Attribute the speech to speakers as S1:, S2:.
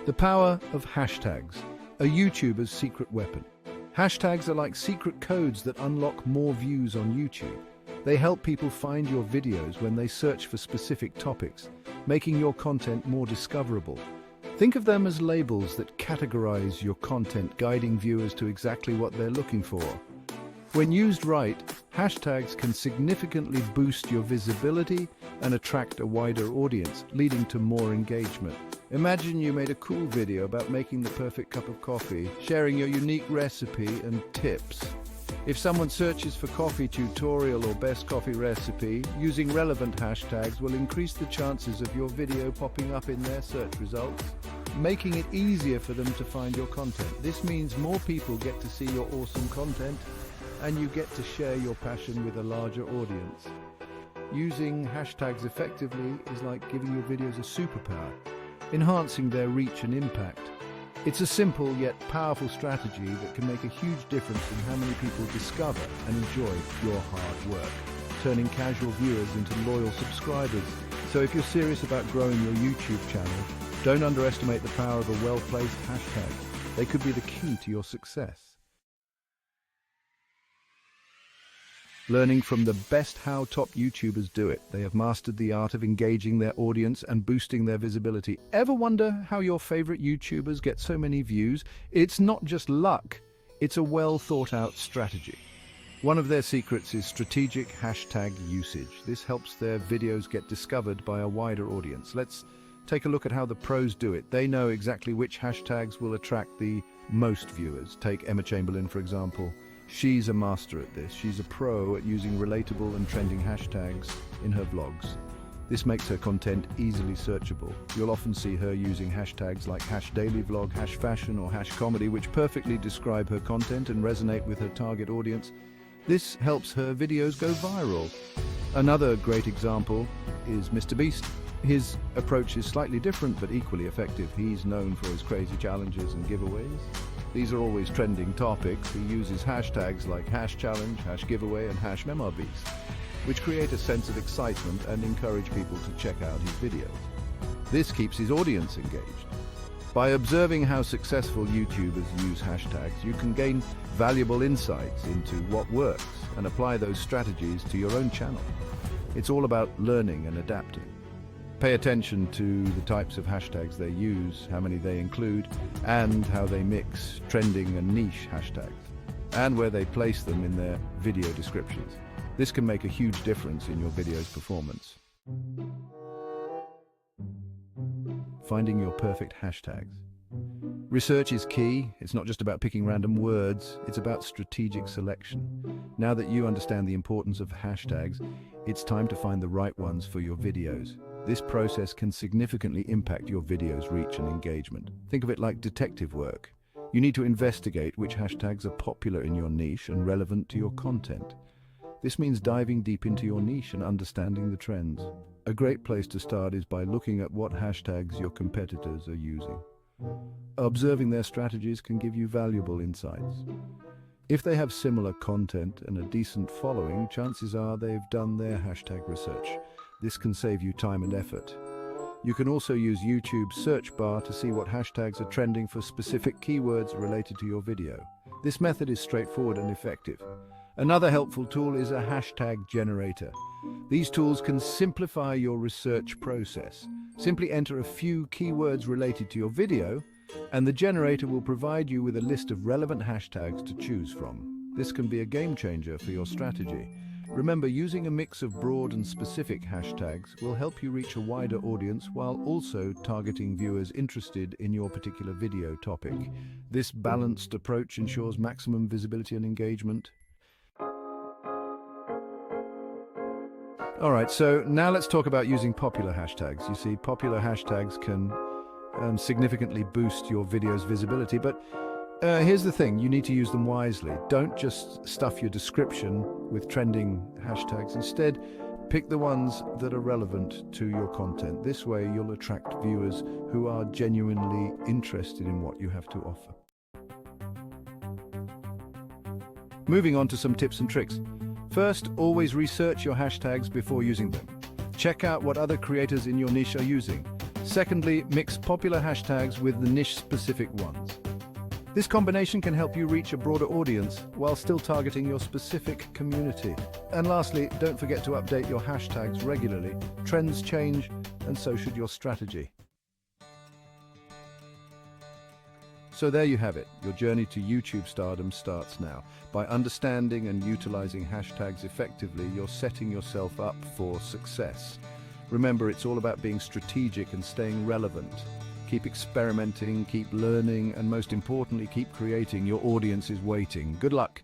S1: The power of hashtags, a YouTuber's secret weapon. Hashtags are like secret codes that unlock more views on YouTube. They help people find your videos when they search for specific topics, making your content more discoverable. Think of them as labels that categorize your content, guiding viewers to exactly what they're looking for. When used right, hashtags can significantly boost your visibility and attract a wider audience, leading to more engagement. Imagine you made a cool video about making the perfect cup of coffee, sharing your unique recipe and tips. If someone searches for coffee tutorial or best coffee recipe, using relevant hashtags will increase the chances of your video popping up in their search results, making it easier for them to find your content. This means more people get to see your awesome content, and you get to share your passion with a larger audience. Using hashtags effectively is like giving your videos a superpower, enhancing their reach and impact. It's a simple yet powerful strategy that can make a huge difference in how many people discover and enjoy your hard work, turning casual viewers into loyal subscribers. So if you're serious about growing your YouTube channel, don't underestimate the power of a well-placed hashtag. They could be the key to your success. Learning from the best how top YouTubers do it, they have mastered the art of engaging their audience and boosting their visibility. Ever wonder how your favorite YouTubers get so many views? It's not just luck, it's a well-thought-out strategy. One of their secrets is strategic hashtag usage. This helps their videos get discovered by a wider audience. Let's take a look at how the pros do it. They know exactly which hashtags will attract the most viewers. Take Emma Chamberlain, for example. She's a master at this. She's a pro at using relatable and trending hashtags in her vlogs. This makes her content easily searchable. You'll often see her using hashtags like #dailyvlog, #fashion or #comedy, which perfectly describe her content and resonate with her target audience. This helps her videos go viral. Another great example is MrBeast. His approach is slightly different but equally effective. He's known for his crazy challenges and giveaways. These are always trending topics. He uses hashtags like #challenge, #giveaway and #MrBeast, which create a sense of excitement and encourage people to check out his videos. This keeps his audience engaged. By observing how successful YouTubers use hashtags, you can gain valuable insights into what works and apply those strategies to your own channel. It's all about learning and adapting. Pay attention to the types of hashtags they use, how many they include, and how they mix trending and niche hashtags, and where they place them in their video descriptions. This can make a huge difference in your video's performance. Finding your perfect hashtags. Research is key. It's not just about picking random words, it's about strategic selection. Now that you understand the importance of hashtags, it's time to find the right ones for your videos. This process can significantly impact your video's reach and engagement. Think of it like detective work. You need to investigate which hashtags are popular in your niche and relevant to your content. This means diving deep into your niche and understanding the trends. A great place to start is by looking at what hashtags your competitors are using. Observing their strategies can give you valuable insights. If they have similar content and a decent following, chances are they've done their hashtag research. This can save you time and effort. You can also use YouTube's search bar to see what hashtags are trending for specific keywords related to your video. This method is straightforward and effective. Another helpful tool is a hashtag generator. These tools can simplify your research process. Simply enter a few keywords related to your video, and the generator will provide you with a list of relevant hashtags to choose from. This can be a game changer for your strategy. Remember, using a mix of broad and specific hashtags will help you reach a wider audience while also targeting viewers interested in your particular video topic. This balanced approach ensures maximum visibility and engagement. Alright, so now let's talk about using popular hashtags. You see, popular hashtags can significantly boost your video's visibility, but here's the thing, you need to use them wisely. Don't just stuff your description with trending hashtags. Instead, pick the ones that are relevant to your content. This way, you'll attract viewers who are genuinely interested in what you have to offer. Moving on to some tips and tricks. First, always research your hashtags before using them. Check out what other creators in your niche are using. Secondly, mix popular hashtags with the niche-specific ones. This combination can help you reach a broader audience while still targeting your specific community. And lastly, don't forget to update your hashtags regularly. Trends change, and so should your strategy. So there you have it. Your journey to YouTube stardom starts now. By understanding and utilizing hashtags effectively, you're setting yourself up for success. Remember, it's all about being strategic and staying relevant. Keep experimenting, keep learning, and most importantly, keep creating. Your audience is waiting. Good luck.